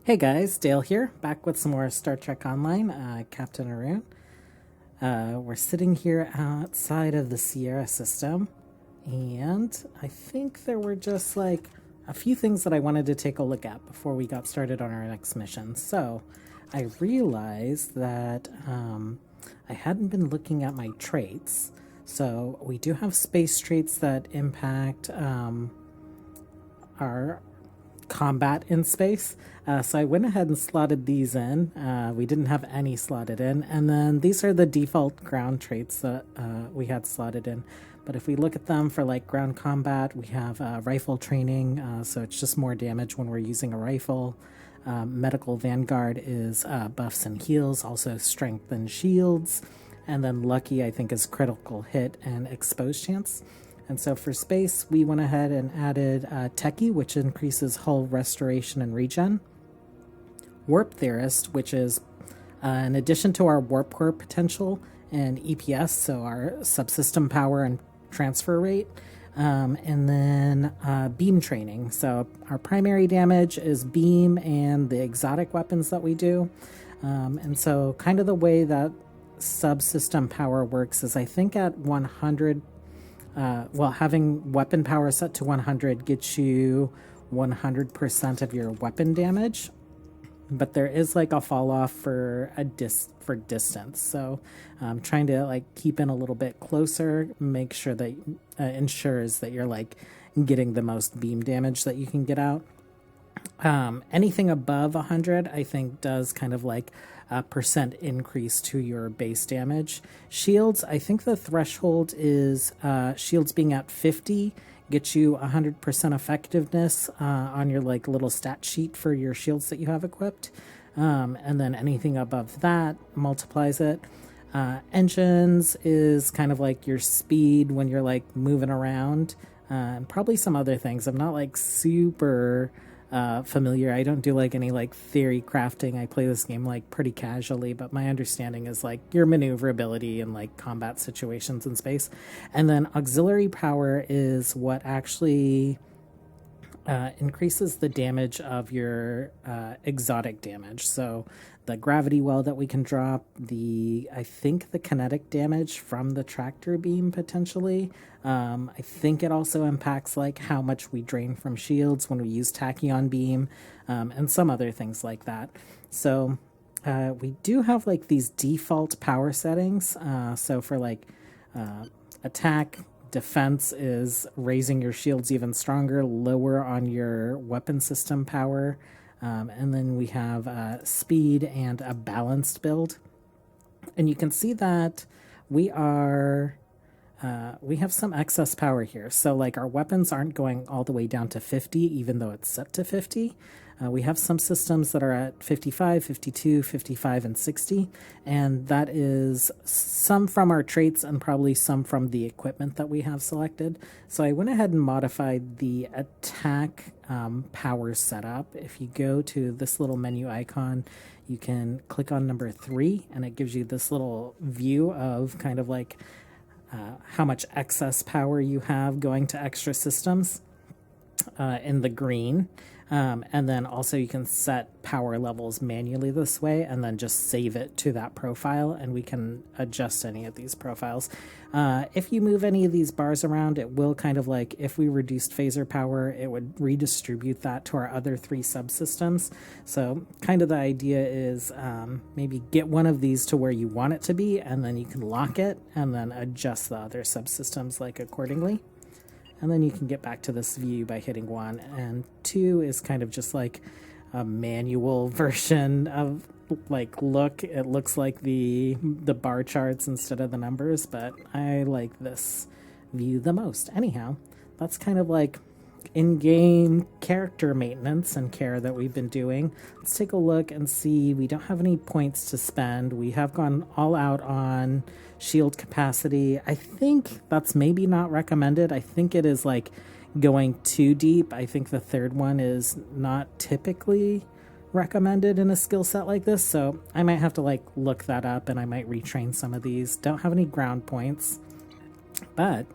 Hey guys, Dale here, back with some more Star Trek Online, Captain Arun. We're sitting here outside of the Sierra system, and I think there were just like a few things that I wanted to take a look at before we got started on our next mission. So I realized that I hadn't been looking at my traits. So we do have space traits that impact our combat in space. So I went ahead and slotted these in. We didn't have any slotted in. And then these are the default ground traits that we had slotted in. But if we look at them for like ground combat, we have rifle training. So it's just more damage when we're using a rifle. Medical Vanguard is buffs and heals, also strength and shields. And then lucky, I think, is critical hit and exposed chance. And so for space, we went ahead and added Techie, which increases hull restoration and regen. Warp Theorist, which is in addition to our warp core potential and EPS, so our subsystem power and transfer rate. And then beam training. So our primary damage is beam and the exotic weapons that we do. And so kind of the way that subsystem power works is I think at 100, having weapon power set to 100 gets you 100% of your weapon damage, but there is like a fall off for distance. So trying to like keep in a little bit closer, make sure that ensures that you're like getting the most beam damage that you can get out. Anything above 100, I think, does kind of like a percent increase to your base damage. Shields, I think the threshold is shields being at 50 gets you 100% effectiveness on your like little stat sheet for your shields that you have equipped. And then anything above that multiplies it. Engines is kind of like your speed when you're like moving around, and probably some other things. I'm not like super familiar. I don't do like any like theory crafting. I play this game like pretty casually, but my understanding is like your maneuverability in like combat situations in space. And then auxiliary power is what actually increases the damage of your exotic damage. So the gravity well that we can drop, I think the kinetic damage from the tractor beam potentially. I think it also impacts like how much we drain from shields when we use tachyon beam, and some other things like that. So we do have like these default power settings. So for like attack, defense is raising your shields even stronger, lower on your weapon system power. And then we have speed and a balanced build. And you can see that we have some excess power here. So like our weapons aren't going all the way down to 50, even though it's set to 50. We have some systems that are at 55, 52, 55, and 60. And that is some from our traits and probably some from the equipment that we have selected. So I went ahead and modified the attack power setup. If you go to this little menu icon, you can click on number 3, and it gives you this little view of kind of like how much excess power you have going to extra systems in the green. And then also you can set power levels manually this way and then just save it to that profile, and we can adjust any of these profiles. If you move any of these bars around, it will kind of like, if we reduced phaser power, it would redistribute that to our other 3 subsystems. So kind of the idea is maybe get one of these to where you want it to be, and then you can lock it and then adjust the other subsystems like accordingly. And then you can get back to this view by hitting 1. And 2 is kind of just like a manual version of like look. It looks like the bar charts instead of the numbers, but I like this view the most. Anyhow, that's kind of like in-game character maintenance and care that we've been doing. Let's take a look and see. We don't have any points to spend. We have gone all out on shield capacity. I think that's maybe not recommended. I think it is like going too deep. I think the third one is not typically recommended in a skill set like this, so I might have to like look that up, and I might retrain some of these. Don't have any ground points, but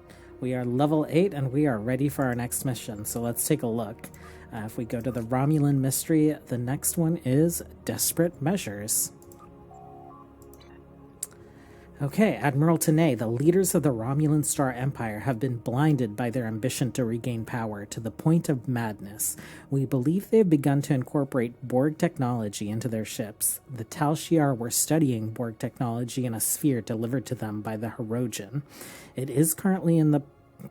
we are level 8 and we are ready for our next mission. So let's take a look. If we go to the Romulan mystery, the next one is Desperate Measures. Okay, Admiral Tanay, the leaders of the Romulan Star Empire have been blinded by their ambition to regain power to the point of madness. We believe they have begun to incorporate Borg technology into their ships. The Tal Shiar were studying Borg technology in a sphere delivered to them by the Hirogen. It is currently in the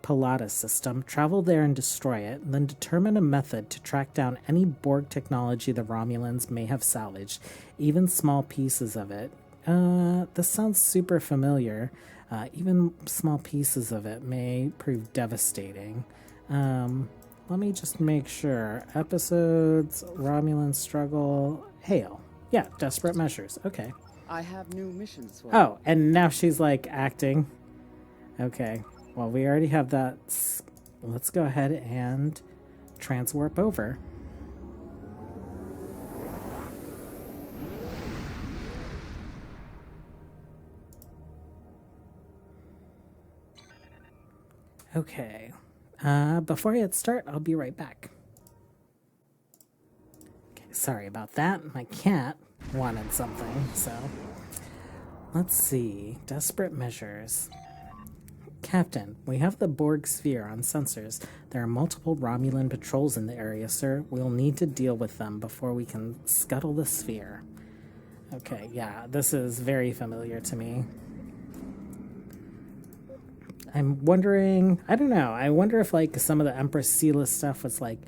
Pilatus system. Travel there and destroy it, then determine a method to track down any Borg technology the Romulans may have salvaged, even small pieces of it. This sounds super familiar. Even small pieces of it may prove devastating. Let me just make sure. Episodes, Romulan struggle, hail. Yeah, Desperate Measures. Okay. I have new missions for Oh, and now she's like acting. Okay. Well, we already have that. Let's go ahead and transwarp over. Okay. Before I hit start, I'll be right back. Okay, sorry about that. My cat wanted something, so... Let's see. Desperate Measures. Captain, we have the Borg sphere on sensors. There are multiple Romulan patrols in the area, sir. We'll need to deal with them before we can scuttle the sphere. Okay, yeah, this is very familiar to me. I'm wondering, I don't know, I wonder if like some of the Empress Sela stuff was like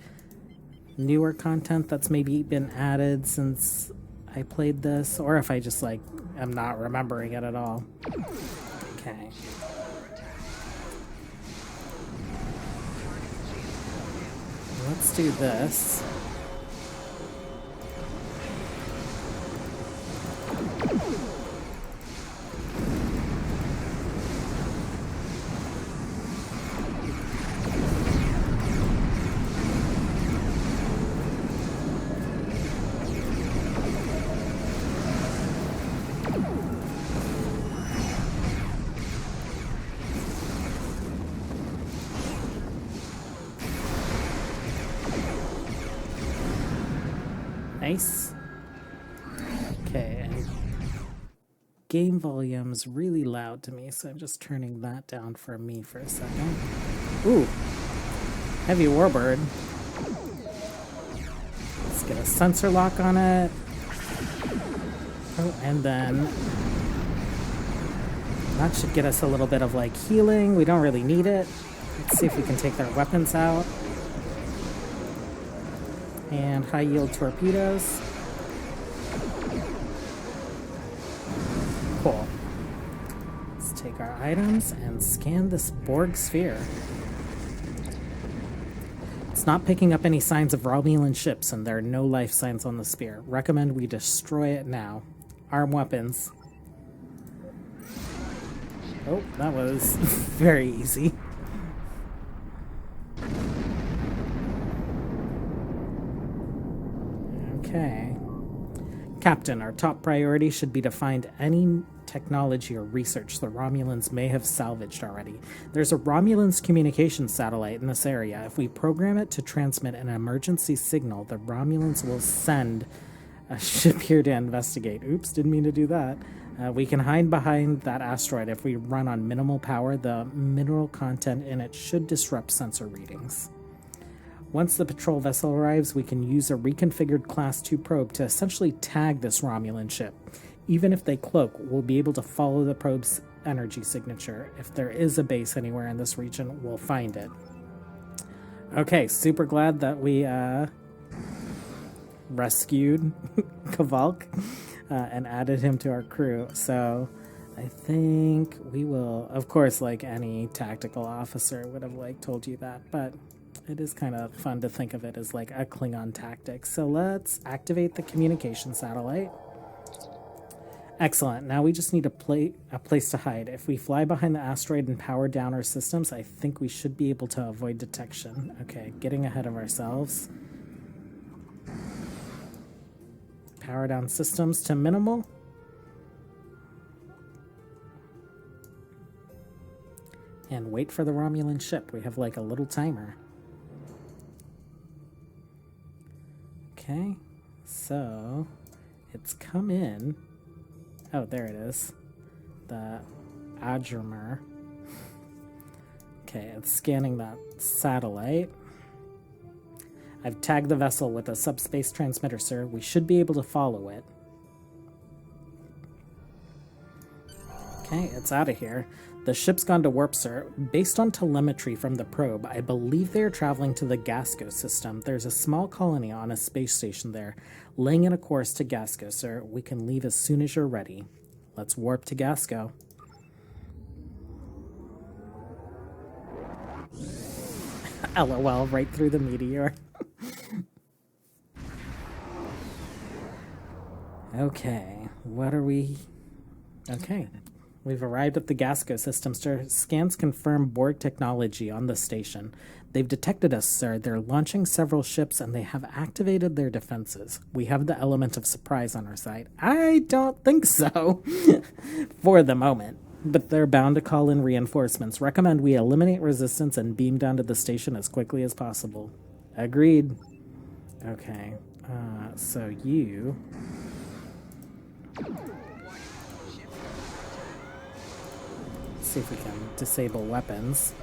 newer content that's maybe been added since I played this, or if I just like am not remembering it at all. Okay. Let's do this. Nice. Okay, and game volume's really loud to me, so I'm just turning that down for me for a second. Ooh, heavy warbird. Let's get a sensor lock on it. Oh, and then that should get us a little bit of like healing. We don't really need it. Let's see if we can take their weapons out. And high yield torpedoes. Cool. Let's take our items and scan this Borg sphere. It's not picking up any signs of Romulan ships, and there are no life signs on the sphere. Recommend we destroy it now. Arm weapons. Oh, that was very easy. Okay. Captain, our top priority should be to find any technology or research the Romulans may have salvaged already. There's a Romulan's communication satellite in this area. If we program it to transmit an emergency signal, the Romulans will send a ship here to investigate. Oops, didn't mean to do that. We can hide behind that asteroid. If we run on minimal power, the mineral content in it should disrupt sensor readings. Once the patrol vessel arrives, we can use a reconfigured Class 2 probe to essentially tag this Romulan ship. Even if they cloak, we'll be able to follow the probe's energy signature. If there is a base anywhere in this region, we'll find it. Okay, super glad that we rescued Kavalk and added him to our crew. So I think we will, of course, like any tactical officer would have like told you that, but it is kind of fun to think of it as like a Klingon tactic. So let's activate the communication satellite. Excellent. Now we just need a place to hide. If we fly behind the asteroid and power down our systems, I think we should be able to avoid detection. Okay, getting ahead of ourselves. Power down systems to minimal. And wait for the Romulan ship. We have like a little timer. Okay, so it's come in. Oh, there it is. The Adremer. Okay, it's scanning that satellite. I've tagged the vessel with a subspace transmitter, sir. We should be able to follow it. Okay, it's out of here. The ship's gone to warp, sir. Based on telemetry from the probe, I believe they are traveling to the Gasco system. There's a small colony on a space station there. Laying in a course to Gasco, sir. We can leave as soon as you're ready. Let's warp to Gasco. LOL, right through the meteor. Okay, what are we... Okay, we've arrived at the Gasco system, sir. Scans confirm Borg technology on the station. They've detected us, sir. They're launching several ships, and they have activated their defenses. We have the element of surprise on our side. I don't think so, for the moment. But they're bound to call in reinforcements. Recommend we eliminate resistance and beam down to the station as quickly as possible. Agreed. Okay, so you... see if we can disable weapons.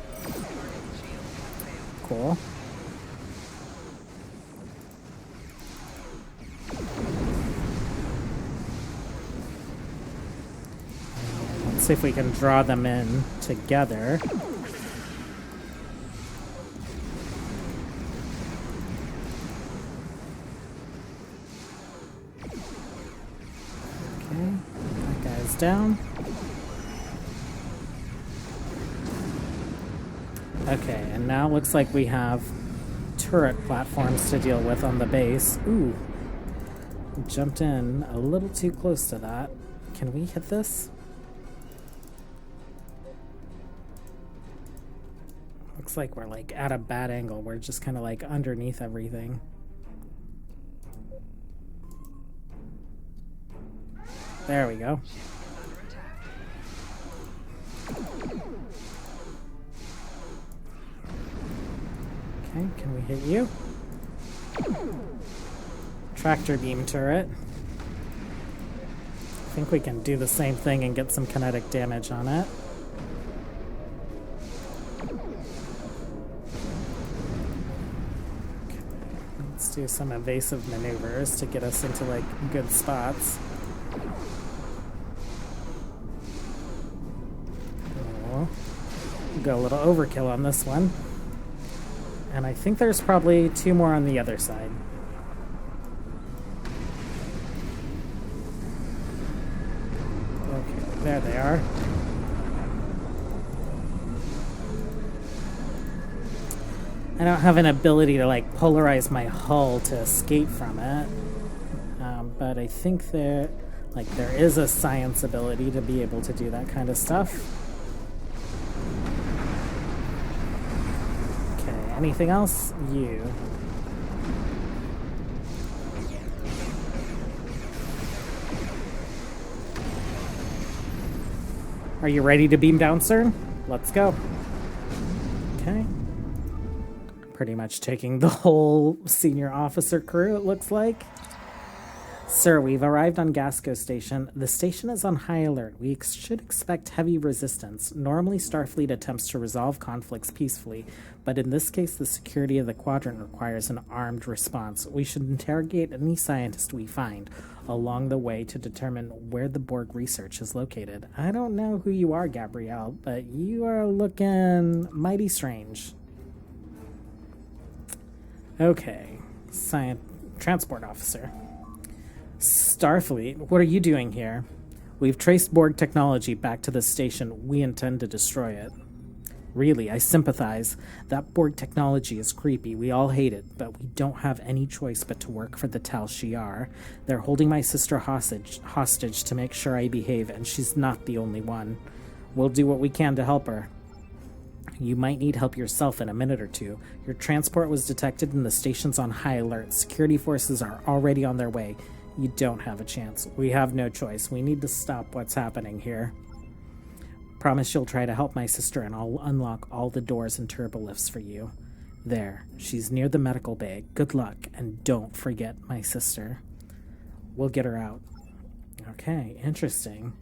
Cool. Let's see if we can draw them in together. Okay, that guy's down. Okay, and now looks like we have turret platforms to deal with on the base. Ooh, jumped in a little too close to that. Can we hit this? Looks like we're like at a bad angle. We're just kind of like underneath everything. There we go. Okay, can we hit you? Tractor beam turret. I think we can do the same thing and get some kinetic damage on it. Okay, let's do some evasive maneuvers to get us into like good spots. Oh, go a little overkill on this one. And I think there's probably two more on the other side. Okay, there they are. I don't have an ability to like polarize my hull to escape from it. But I think there is a science ability to be able to do that kind of stuff. Anything else? You. Are you ready to beam down, sir? Let's go. Okay. Pretty much taking the whole senior officer crew, it looks like. Sir, we've arrived on Gasco Station. The station is on high alert. We should expect heavy resistance. Normally, Starfleet attempts to resolve conflicts peacefully, but in this case, the security of the quadrant requires an armed response. We should interrogate any scientist we find along the way to determine where the Borg research is located. I don't know who you are, Gabrielle, but you are looking mighty strange. Okay. Transport officer. Starfleet, what are you doing here? We've traced Borg technology back to the station. We intend to destroy it. Really, I sympathize. That Borg technology is creepy. We all hate it, but we don't have any choice but to work for the Tal Shiar. They're holding my sister hostage to make sure I behave, and she's not the only one. We'll do what we can to help her. You might need help yourself in a minute or two. Your transport was detected and the station's on high alert. Security forces are already on their way. You don't have a chance. We have no choice. We need to stop what's happening here. Promise you'll try to help my sister and I'll unlock all the doors and turbolifts for you. There, she's near the medical bay. Good luck, and don't forget my sister. We'll get her out. Okay, interesting.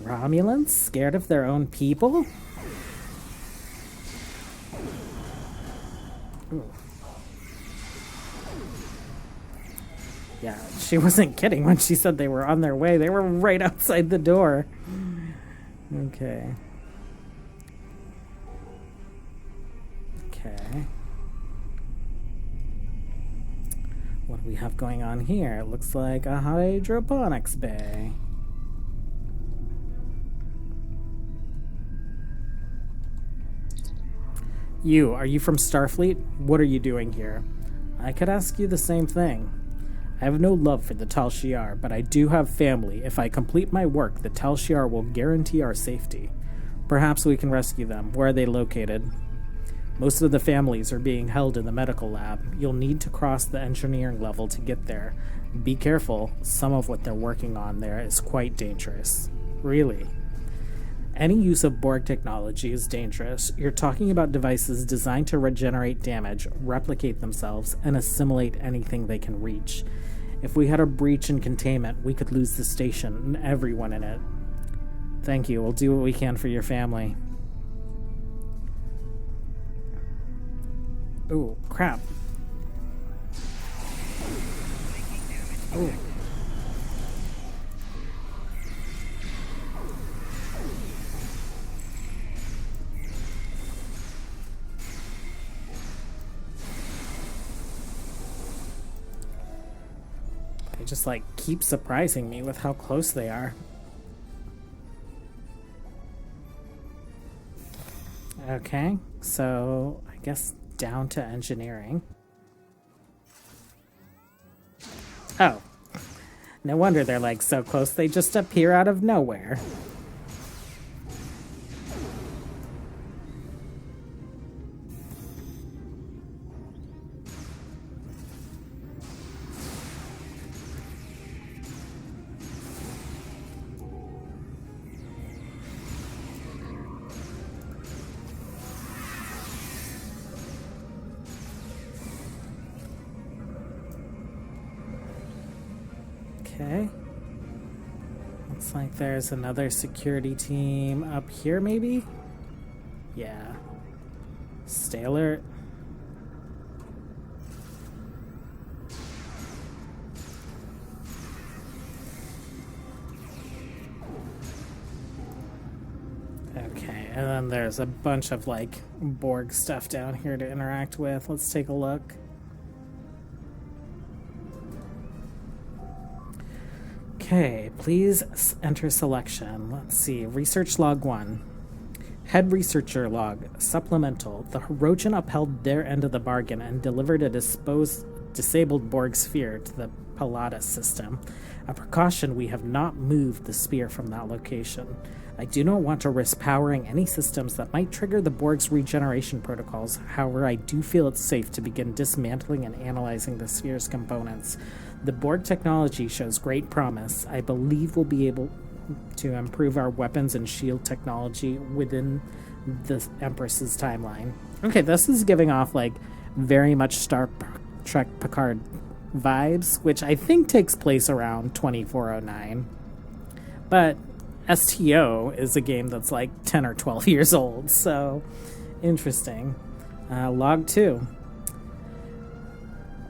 Romulans scared of their own people? Ooh. Yeah, she wasn't kidding when she said they were on their way. They were right outside the door. Okay. Okay. What do we have going on here? It looks like a hydroponics bay. Are you from Starfleet? What are you doing here? I could ask you the same thing. I have no love for the Tal Shiar, but I do have family. If I complete my work, the Tal Shiar will guarantee our safety. Perhaps we can rescue them. Where are they located? Most of the families are being held in the medical lab. You'll need to cross the engineering level to get there. Be careful. Some of what they're working on there is quite dangerous. Really? Any use of Borg technology is dangerous. You're talking about devices designed to regenerate damage, replicate themselves, and assimilate anything they can reach. If we had a breach in containment, we could lose the station and everyone in it. Thank you. We'll do what we can for your family. Ooh, crap. Ooh. They just, like, keep surprising me with how close they are. Okay, so I guess down to engineering. Oh. No wonder they're, like, so close. They just appear out of nowhere. Okay. Looks like there's another security team up here, maybe? Yeah. Stay alert. Okay, and then there's a bunch of, like, Borg stuff down here to interact with. Let's take a look. Okay, please enter selection. Let's see. Research log 1. Head researcher log. Supplemental. The Hirogen upheld their end of the bargain and delivered a disabled Borg sphere to the Pilatus system. A precaution, we have not moved the sphere from that location. I do not want to risk powering any systems that might trigger the Borg's regeneration protocols. However, I do feel it's safe to begin dismantling and analyzing the sphere's components. The Borg technology shows great promise. I believe we'll be able to improve our weapons and shield technology within the Empress's timeline. Okay, this is giving off, like, very much Star Trek Picard vibes, which I think takes place around 2409. But STO is a game that's like 10 or 12 years old, so interesting. Log 2.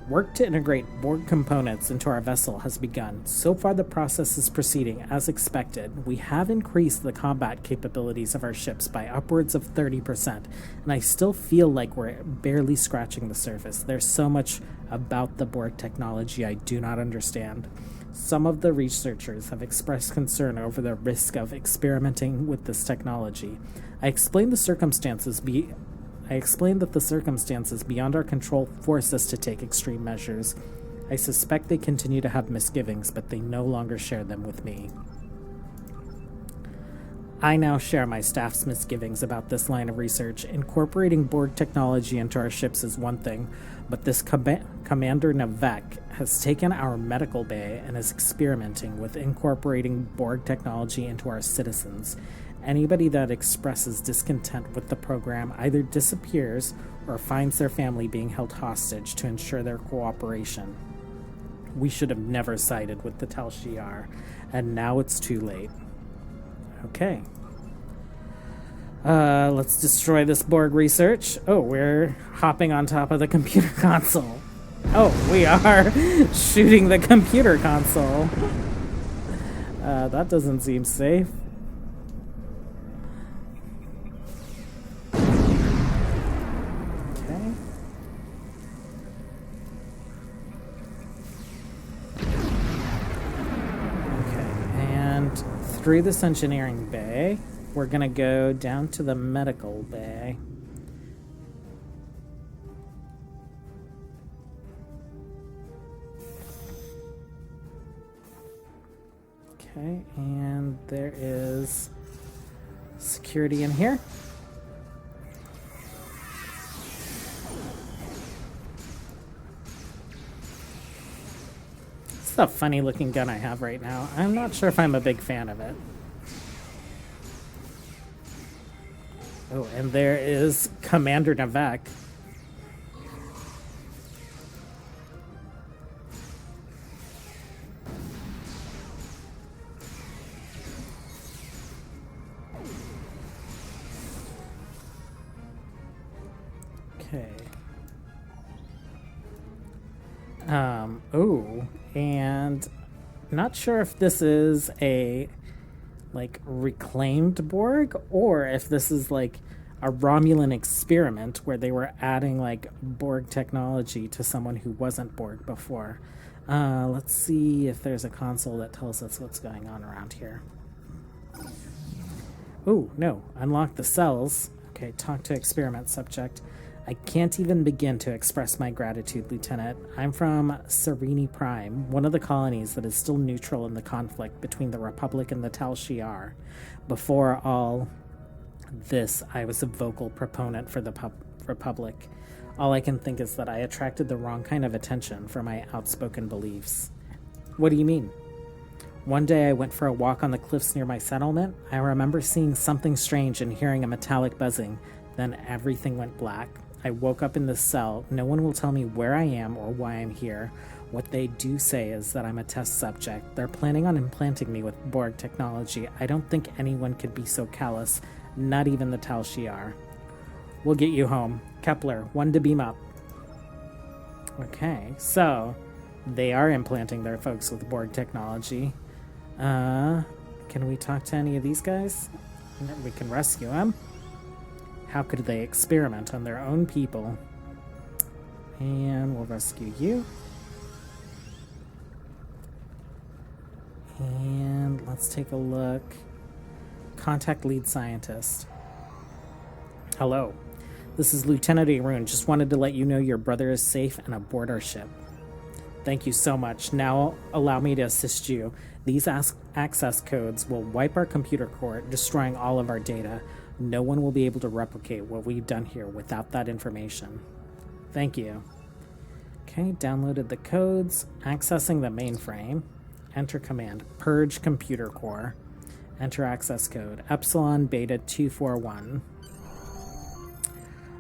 Work to integrate Borg components into our vessel has begun. So far, the process is proceeding as expected. We have increased the combat capabilities of our ships by upwards of 30%, and I still feel like we're barely scratching the surface. There's so much about the Borg technology I do not understand. Some of the researchers have expressed concern over the risk of experimenting with this technology. I explained that the circumstances beyond our control force us to take extreme measures. I suspect they continue to have misgivings, but they no longer share them with me. I now share my staff's misgivings about this line of research. Incorporating Borg technology into our ships is one thing, but this Commander Navek has taken our medical bay and is experimenting with incorporating Borg technology into our citizens. Anybody that expresses discontent with the program either disappears or finds their family being held hostage to ensure their cooperation. We should have never sided with the Tal Shiar, and now it's too late. Okay. Let's destroy this Borg research. Oh, we're hopping on top of the computer console. Oh, we are shooting the computer console. That doesn't seem safe. Okay. Okay, and through this engineering bay, we're gonna go down to the medical bay. Okay, and there is security in here. It's a funny looking gun I have right now. I'm not sure if I'm a big fan of it. Oh, and there is Commander Navek. Okay. Oh, and not sure if this is a like reclaimed Borg or if this is like a Romulan experiment where they were adding like Borg technology to someone who wasn't Borg before. Let's see if there's a console that tells us what's going on around here. Oh, no, unlock the cells. Okay, talk to experiment subject. I can't even begin to express my gratitude, Lieutenant. I'm from Serene Prime, one of the colonies that is still neutral in the conflict between the Republic and the Tal Shiar. Before all this, I was a vocal proponent for the Republic. All I can think is that I attracted the wrong kind of attention for my outspoken beliefs. What do you mean? One day I went for a walk on the cliffs near my settlement. I remember seeing something strange and hearing a metallic buzzing. Then everything went black. I woke up in this cell. No one will tell me where I am or why I'm here. What they do say is that I'm a test subject. They're planning on implanting me with Borg technology. I don't think anyone could be so callous, not even the Tal Shiar. We'll get you home. Kepler, 1 to beam up. Okay, so they are implanting their folks with Borg technology. Can we talk to any of these guys? We can rescue them. How could they experiment on their own people? And we'll rescue you. And let's take a look. Contact lead scientist. Hello. This is Lieutenant Arun. Just wanted to let you know your brother is safe and aboard our ship. Thank you so much. Now allow me to assist you. These access codes will wipe our computer core, destroying all of our data. No one will be able to replicate what we've done here without that information. Thank you. Okay, downloaded the codes. Accessing the mainframe. Enter command. Purge computer core. Enter access code. Epsilon Beta 241.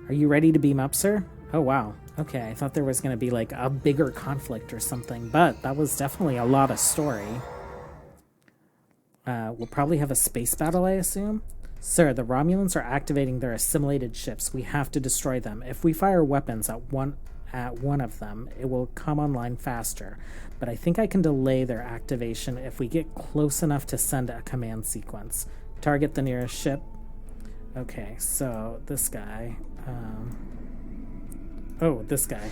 Are you ready to beam up, sir? Oh, wow. Okay, I thought there was going to be like a bigger conflict or something, but that was definitely a lot of story. We'll probably have a space battle, I assume. Sir, the Romulans are activating their assimilated ships. We have to destroy them. If we fire weapons at one of them, it will come online faster. But I think I can delay their activation if we get close enough to send a command sequence. Target the nearest ship. Okay, so this guy. Oh, this guy.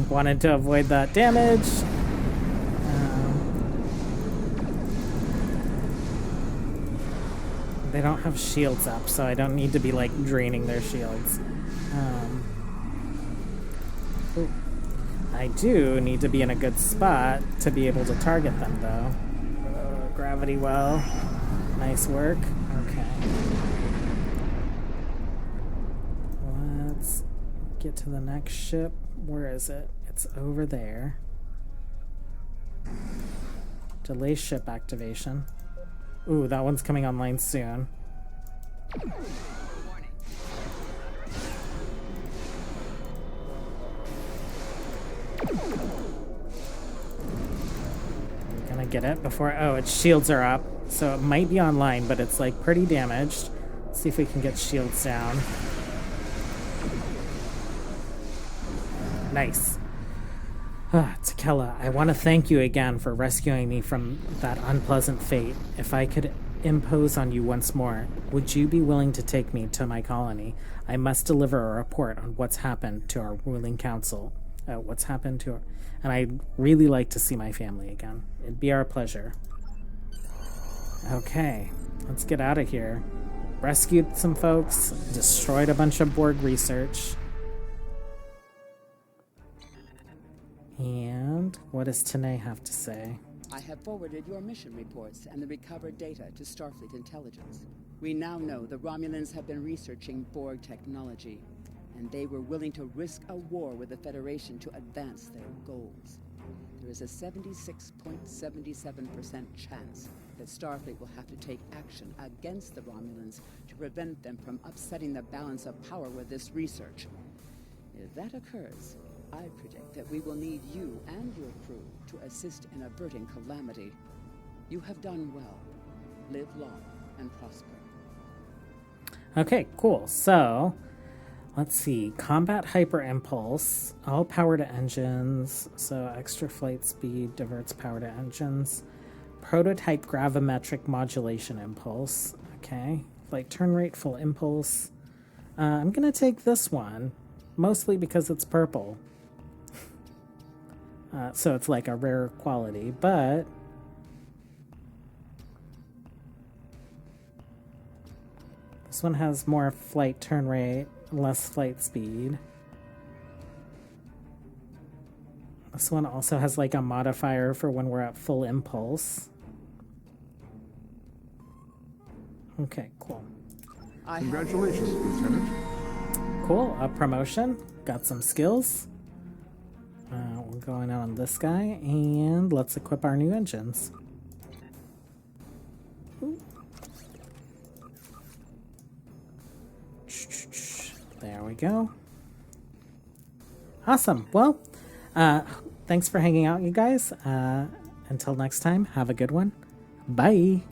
Wanted to avoid that damage. They don't have shields up, so I don't need to be like draining their shields. I do need to be in a good spot to be able to target them, though. Grab gravity well. Nice work. Okay. Let's get to the next ship. Where is it? It's over there. Delay ship activation. Ooh, that one's coming online soon. I'm gonna get it before... Oh, its shields are up. So it might be online, but it's like pretty damaged. Let's see if we can get shields down. Nice. Takela, I want to thank you again for rescuing me from that unpleasant fate. If I could impose on you once more, would you be willing to take me to my colony? I must deliver a report on what's happened to our ruling council. And I'd really like to see my family again. It'd be our pleasure. Okay, let's get out of here. Rescued some folks, destroyed a bunch of Borg research. And what does Tanae have to say? I have forwarded your mission reports and the recovered data to Starfleet Intelligence. We now know the Romulans have been researching Borg technology, and they were willing to risk a war with the Federation to advance their goals. There is a 76.77% chance that Starfleet will have to take action against the Romulans to prevent them from upsetting the balance of power with this research. If that occurs, I predict that we will need you and your crew to assist in averting calamity. You have done well. Live long and prosper. Okay, cool. So, let's see. Combat hyper impulse. All power to engines. So, extra flight speed diverts power to engines. Prototype gravimetric modulation impulse. Okay. Flight turn rate, full impulse. I'm going to take this one. Mostly because it's purple. So it's like a rare quality, but this one has more flight turn rate, less flight speed. This one also has like a modifier for when we're at full impulse. Okay, cool. Congratulations, Lieutenant. Cool, a promotion. Got some skills. We're going on this guy, and let's equip our new engines. Ooh. There we go. Awesome. Well, thanks for hanging out, you guys. Until next time, have a good one. Bye.